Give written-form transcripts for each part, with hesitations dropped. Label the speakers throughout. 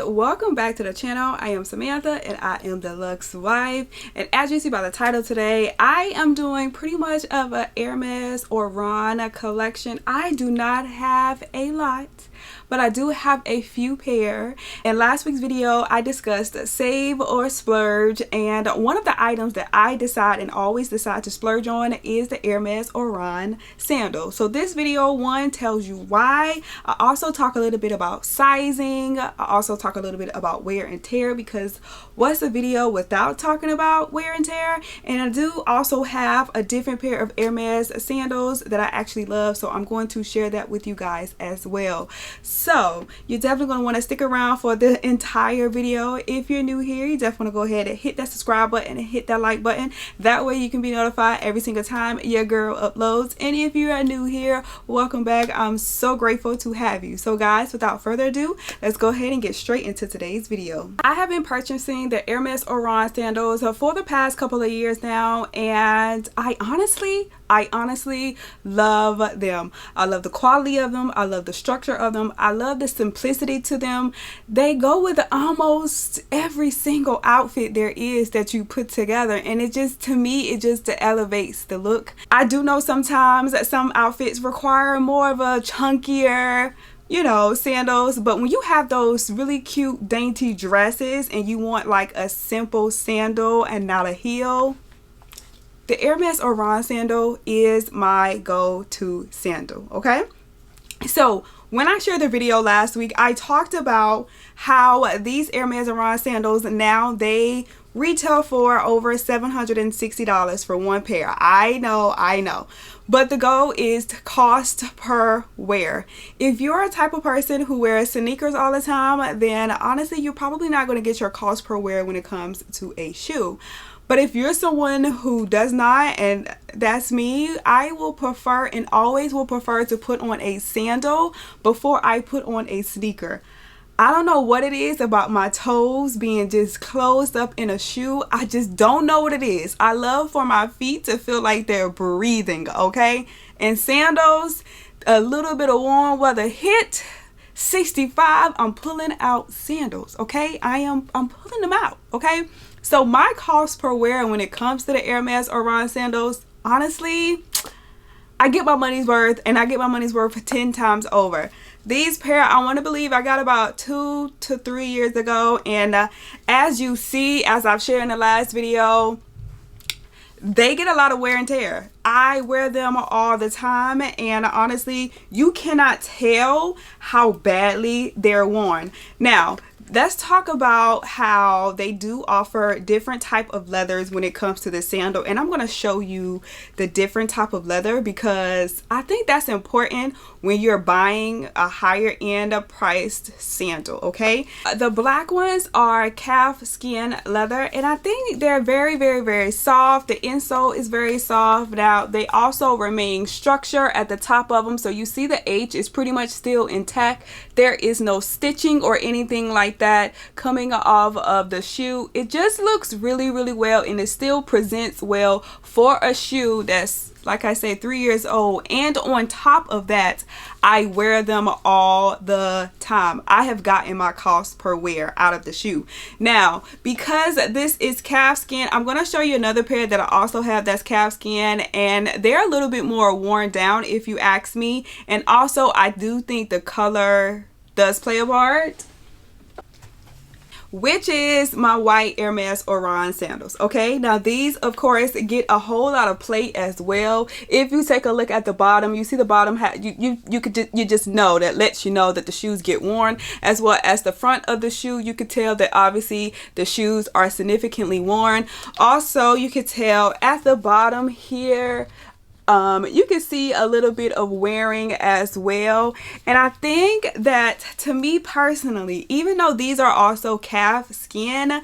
Speaker 1: welcome back to the channel. I am Samantha and I am the Luxe wife, and as you see by the title today, I am doing pretty much of a Hermès Oran collection. I do not have a lot, but I do have a few pair. In last week's video I discussed save or splurge, and one of the items that I always decide to splurge on is the Hermès Oran sandal. So this video one tells you why. I also talk a little bit about sizing. I also talk a little bit about wear and tear, because what's a video without talking about wear and tear? And I do also have a different pair of Hermès sandals that I actually love, so I'm going to share that with you guys as well. So you're definitely going to want to stick around for the entire video. If you're new here, you definitely want to go ahead and hit that subscribe button and hit that like button. That way you can be notified every single time your girl uploads. And if you are new here, welcome back. I'm so grateful to have you. So guys, without further ado, let's go ahead and get straight into today's video. I have been purchasing the Hermès Oran sandals for the past couple of years now, and I honestly love them. I love the quality of them. I love the structure of them. I love the simplicity to them. They go with almost every single outfit there is that you put together, and it just, to me, it just elevates the look. I do know sometimes that some outfits require more of a chunkier, you know, sandals, but when you have those really cute dainty dresses and you want like a simple sandal and not a heel, the Hermès Oran sandal is my go-to sandal. Okay, so when I shared the video last week, I talked about how these Hermès Oran sandals now, they retail for over $760 for one pair. I know, but the goal is to cost per wear. If you're a type of person who wears sneakers all the time, then honestly you're probably not going to get your cost per wear when it comes to a shoe. But if you're someone who does not, and that's me, I will prefer and always will prefer to put on a sandal before I put on a sneaker. I don't know what it is about my toes being just closed up in a shoe. I just don't know what it is. I love for my feet to feel like they're breathing, okay? And sandals, a little bit of warm weather hit, 65, I'm pulling out sandals, okay? I'm pulling them out, okay? So my cost per wear when it comes to the Hermès Oran sandals, honestly, I get my money's worth, and I get my money's worth 10 times over. These pair, I want to believe I got about 2 to 3 years ago, and as you see, as I've shared in the last video, they get a lot of wear and tear. I wear them all the time, and honestly, you cannot tell how badly they're worn. Now, let's talk about how they do offer different type of leathers when it comes to the sandal, and I'm going to show you the different type of leather because I think that's important when you're buying a higher end priced sandal. Okay, the black ones are calf skin leather, and I think they're very soft. The insole is very soft. Now they also remain structure at the top of them, so you see the H is pretty much still intact. There is no stitching or anything like that coming off of the shoe. It just looks really well, and it still presents well for a shoe that's, like I said, 3 years old. And on top of that, I wear them all the time. I have gotten my cost per wear out of the shoe. Now, because this is calf skin, I'm going to show you another pair that I also have that's calf skin, and they're a little bit more worn down if you ask me. And also, I do think the color does play a part, which is my white Hermès Oran sandals. Okay, now these of course get a whole lot of play as well. If you take a look at the bottom, you see the bottom you just know, that lets you know that the shoes get worn, as well as the front of the shoe. You could tell that obviously the shoes are significantly worn. Also, you could tell at the bottom here, you can see a little bit of wearing as well. And I think that, to me personally, even though these are also calf skin,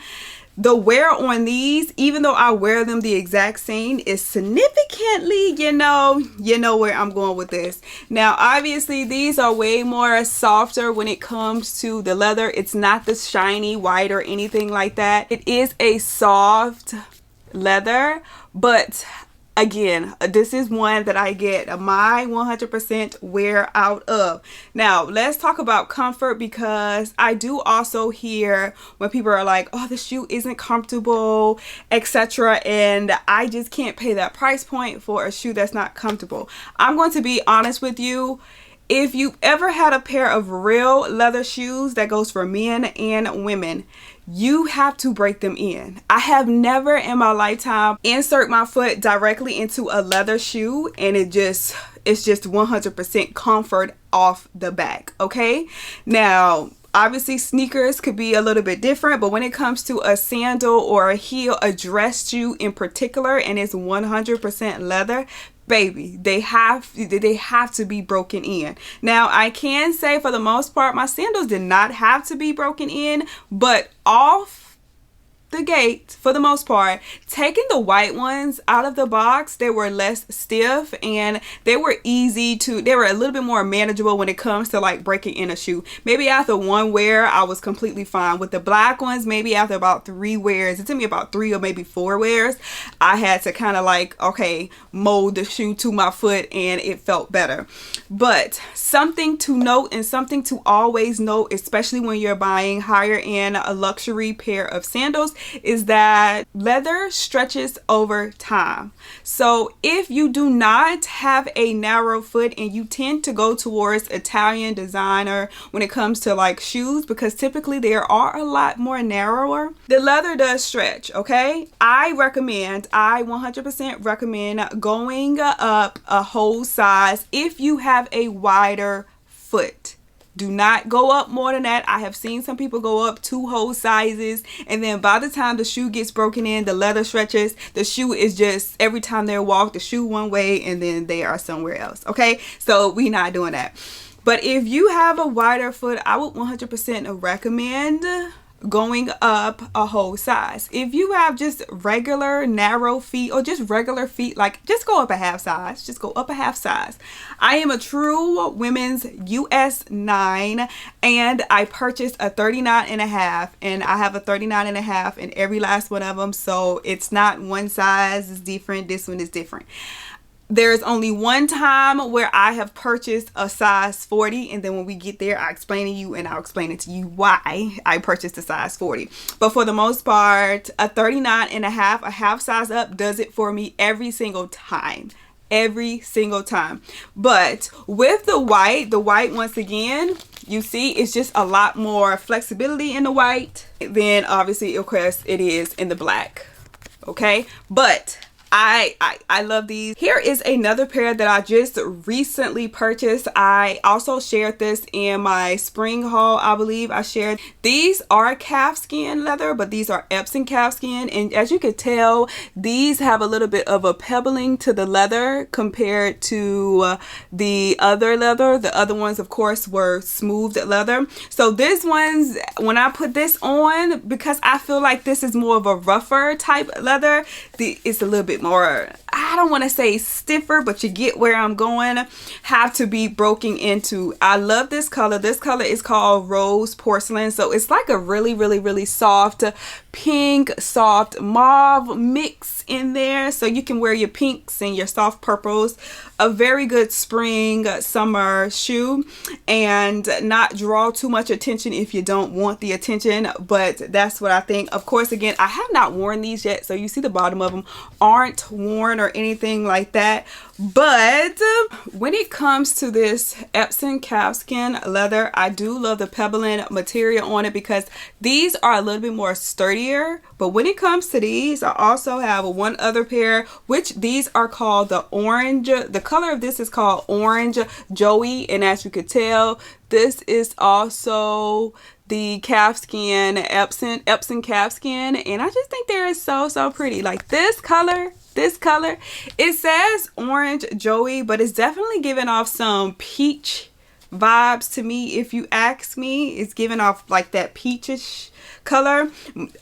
Speaker 1: the wear on these, even though I wear them the exact same, is significantly, you know where I'm going with this. Now, obviously, these are way more softer when it comes to the leather. It's not the shiny white or anything like that. It is a soft leather, but Again, this is one that I get my 100% wear out of. Now, let's talk about comfort, because I do also hear when people are like, oh, the shoe isn't comfortable, etc. And I just can't pay that price point for a shoe that's not comfortable. I'm going to be honest with you. If you've ever had a pair of real leather shoes, that goes for men and women, you have to break them in. I have never in my lifetime insert my foot directly into a leather shoe and it's just 100% comfort off the back, okay? Now, obviously sneakers could be a little bit different, but when it comes to a sandal or a heel, a dress shoe in particular, and it's 100% leather, baby, they have to be broken in. Now, I can say for the most part, my sandals did not have to be broken in, but off the gate, for the most part, taking the white ones out of the box, they were less stiff and they were they were a little bit more manageable when it comes to like breaking in a shoe. Maybe after one wear, I was completely fine. With the black ones, maybe after about 3 wears, it took me about 3 or maybe 4 wears, I had to kind of like, okay, mold the shoe to my foot and it felt better. But something to note and something to always note, especially when you're buying higher end a luxury pair of sandals, is that leather stretches over time. So if you do not have a narrow foot and you tend to go towards Italian designer when it comes to like shoes, because typically they are a lot more narrower, the leather does stretch, okay? I 100% recommend going up a whole size if you have a wider foot. Do not go up more than that. I have seen some people go up 2 whole sizes, and then by the time the shoe gets broken in, the leather stretches. The shoe is just, every time they walk, the shoe one way and then they are somewhere else. Okay, so we're not doing that. But if you have a wider foot, I would 100% recommend going up a whole size. If you have just regular narrow feet or just regular feet, like just go up a half size. Just go up a half size. I am a true women's US 9 and I purchased a 39.5, and I have a 39.5 in every last one of them. So it's not one size is different. This one is different. There's only one time where I have purchased a size 40, and then when we get there, I'll explain to you and I'll explain it to you why I purchased a size 40. But for the most part, a 39.5, a half size up, does it for me every single time. Every single time. But with the white once again, you see it's just a lot more flexibility in the white than obviously of course it is in the black. Okay, but I love these. Here is another pair that I just recently purchased. I also shared this in my spring haul, I believe I shared. These are calfskin leather, but these are Epsom calfskin, and as you can tell, these have a little bit of a pebbling to the leather compared to the other leather. The other ones, of course, were smoothed leather. So these ones, when I put this on, because I feel like this is more of a rougher type leather, it's a little bit more, I don't want to say stiffer, but you get where I'm going, have to be broken into. I love this color. This color is called Rose Porcelain. So it's like a really soft pink, soft mauve mix in there. So you can wear your pinks and your soft purples. A very good spring, summer shoe, and not draw too much attention if you don't want the attention. But that's what I think. Of course, again, I have not worn these yet. So you see the bottom of them aren't worn or anything like that. But when it comes to this Epsom calfskin leather, I do love the pebbling material on it because these are a little bit more sturdier. But when it comes to these, I also have one other pair, which these are called the orange. The color of this is called Orange Joey, and as you could tell, this is also the calfskin, Epsom calfskin, and I just think they're so pretty. Like this color, it says Orange Joey, but it's definitely giving off some peach vibes to me. If you ask me, it's giving off like that peachish color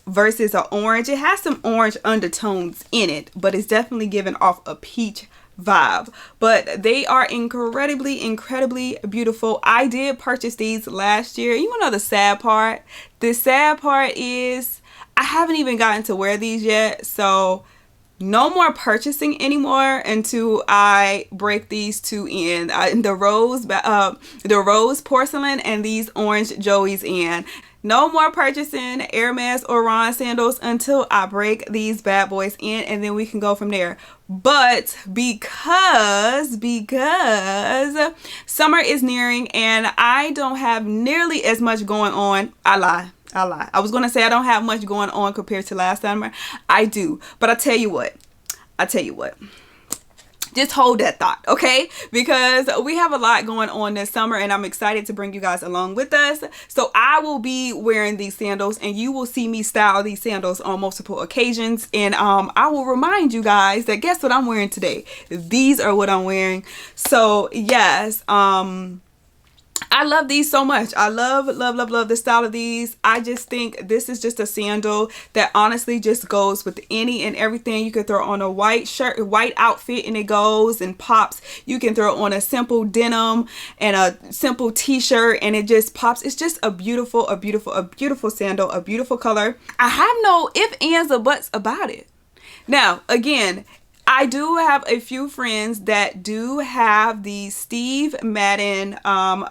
Speaker 1: versus an orange. It has some orange undertones in it, but it's definitely giving off a peach vibe. But they are incredibly beautiful. I did purchase these last year. You wanna know the sad part? The sad part is I haven't even gotten to wear these yet, so no more purchasing anymore until I break these two in, the rose porcelain and these orange joeys in. No more purchasing Hermès Oran sandals until I break these bad boys in, and then we can go from there. But because summer is nearing and I don't have nearly as much going on, I lie. I was going to say I don't have much going on compared to last summer. I do. But I tell you what. Just hold that thought, okay? Because we have a lot going on this summer and I'm excited to bring you guys along with us. So I will be wearing these sandals and you will see me style these sandals on multiple occasions. And I will remind you guys that guess what I'm wearing today? These are what I'm wearing. So yes, I love these so much. I love the style of these. I just think this is just a sandal that honestly just goes with any and everything. You could throw on a white shirt, white outfit, and it goes and pops. You can throw on a simple denim and a simple t-shirt and it just pops. It's just a beautiful sandal, a beautiful color. I have no ifs, ands, or buts about it. Now, again, I do have a few friends that do have the Steve Madden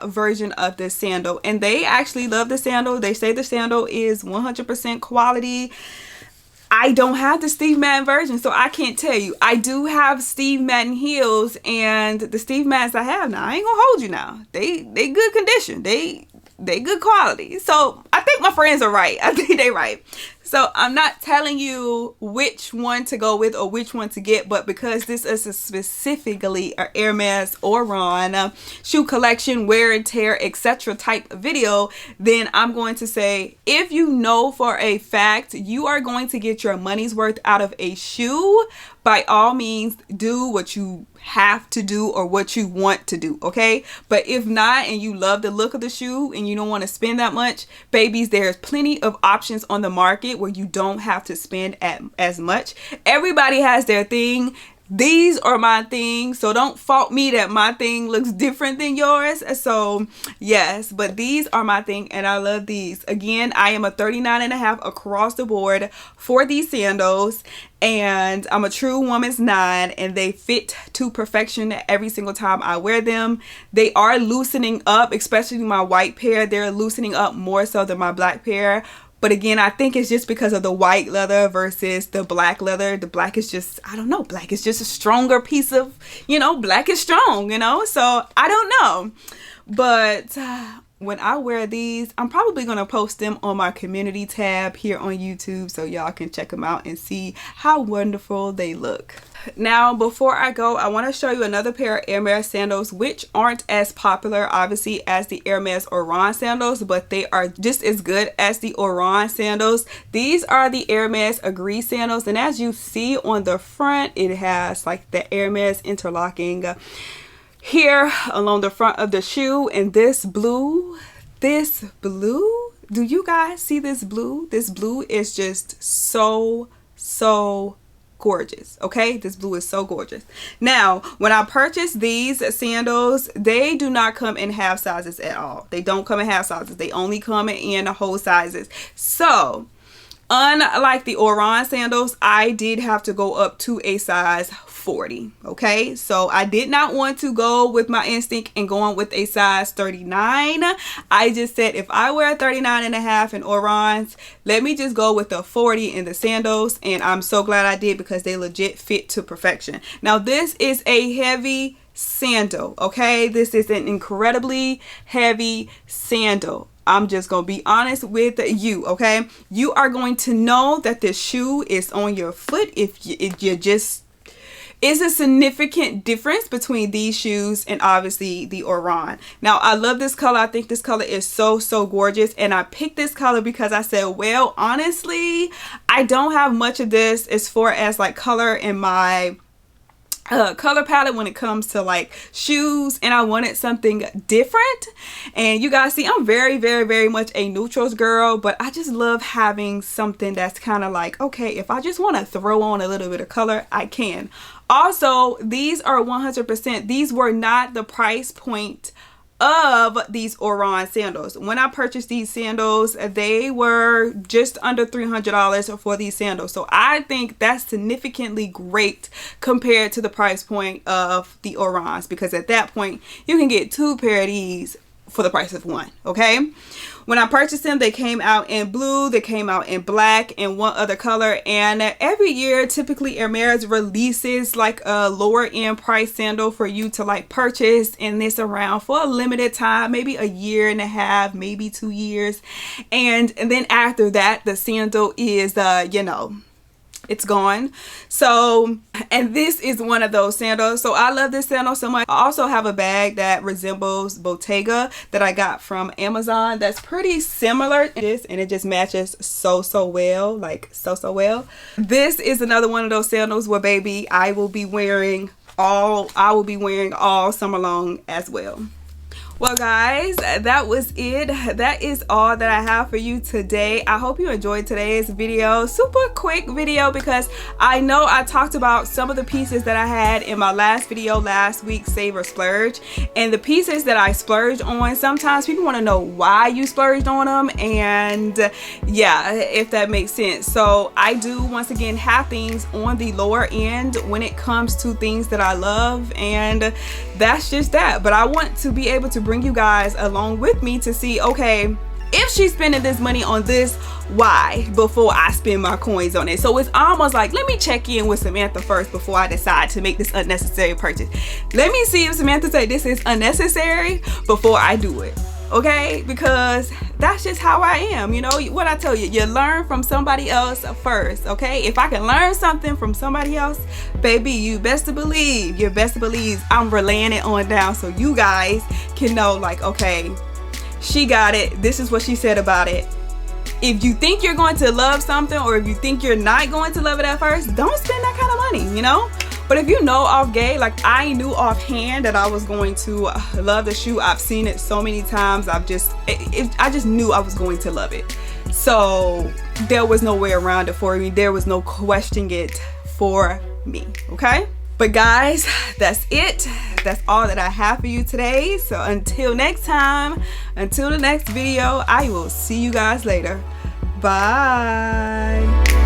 Speaker 1: version of this sandal, and they actually love the sandal. They say the sandal is 100% quality. I don't have the Steve Madden version, so I can't tell you. I do have Steve Madden heels, and the Steve Maddens I have now, I ain't gonna hold you now. They good condition. They good quality. So I think my friends are right. I think they right. So I'm not telling you which one to go with or which one to get, but because this is specifically a Hermès Oran shoe collection, wear and tear, etc. type video, then I'm going to say, if you know for a fact you are going to get your money's worth out of a shoe, by all means do what you have to do or what you want to do, okay? But if not, and you love the look of the shoe and you don't want to spend that much, babies, there's plenty of options on the market where you don't have to spend as much. Everybody has their thing. These are my thing, so don't fault me that my thing looks different than yours. So yes, but these are my thing and I love these. Again, I am a 39.5 across the board for these sandals, and I'm a true woman's 9 and they fit to perfection every single time I wear them. They are loosening up, especially my white pair. They're loosening up more so than my black pair. But again, I think it's just because of the white leather versus the black leather. The black is just, I don't know, black is just a stronger piece of, black is strong, so I don't know. But when I wear these, I'm probably going to post them on my community tab here on YouTube so y'all can check them out and see how wonderful they look. Now, before I go, I want to show you another pair of Hermès sandals, which aren't as popular, obviously, as the Hermès Oran sandals, but they are just as good as the Oran sandals. These are the Hermès Egerie sandals, and as you see on the front, it has like the Hermès interlocking here along the front of the shoe. And this blue, do you guys see this blue? This blue is just so gorgeous. Okay, this blue is so gorgeous. Now, when I purchased these sandals, they do not come in half sizes at all. They don't come in half sizes. They only come in whole sizes. So unlike the Oran sandals, I did have to go up to a size 40. Okay, so I did not want to go with my instinct and going with a size 39. I just said, if I wear 39.5 in Orans, let me just go with the 40 in the sandals, and I'm so glad I did because they legit fit to perfection. Now, this is a heavy sandal. Okay, this is an incredibly heavy sandal. I'm just gonna be honest with you, okay? You are going to know that this shoe is on your foot if you just... It's a significant difference between these shoes and obviously the Oran. Now, I love this color. I think this color is so gorgeous, and I picked this color because I said, well, honestly, I don't have much of this as far as like color in my color palette when it comes to like shoes, and I wanted something different. And you guys see, I'm very much a neutrals girl, but I just love having something that's kind of like, okay, if I just want to throw on a little bit of color, I can. Also, these are 100%, these were not the price point of these Oran sandals. When I purchased these sandals, they were just under $300 for these sandals. So I think that's significantly great compared to the price point of the Orans, because at that point you can get 2 pair of these for the price of 1. Okay, when I purchased them, they came out in blue, they came out in black, and 1 other color. And every year typically Hermès releases like a lower end price sandal for you to like purchase, and this around for a limited time, maybe a year and a half, maybe 2 years, and then after that the sandal is you know, it's gone. So, and this is one of those sandals. So I love this sandal so much. I also have a bag that resembles Bottega that I got from Amazon that's pretty similar to this, and it just matches so well, like so well. This is another one of those sandals where, baby, I will be wearing all summer long as well. Well guys, that was it. That is all that I have for you today. I hope you enjoyed today's video. Super quick video, because I know I talked about some of the pieces that I had in my last video last week, Save or Splurge, and the pieces that I splurged on. Sometimes people want to know why you splurged on them, and yeah, if that makes sense. So I do once again have things on the lower end when it comes to things that I love, and that's just that. But I want to be able to bring you guys along with me to see, okay, if she's spending this money on this, why, before I spend my coins on it. So it's almost like, let me check in with Samantha first before I decide to make this unnecessary purchase. Let me see if Samantha say this is unnecessary before I do it. Okay, because that's just how I am. You know what I tell you, you learn from somebody else first. Okay, if I can learn something from somebody else, baby, you best to believe, I'm relaying it on down so you guys can know, like, okay, she got it, this is what she said about it. If you think you're going to love something, or if you think you're not going to love it at first, don't spend that kind of money, you know. But if you know off gate, like I knew offhand that I was going to love the shoe. I've seen it so many times. I just knew I was going to love it. So there was no way around it for me. There was no questioning it for me. Okay. But guys, that's it. That's all that I have for you today. So until next time, until the next video, I will see you guys later. Bye.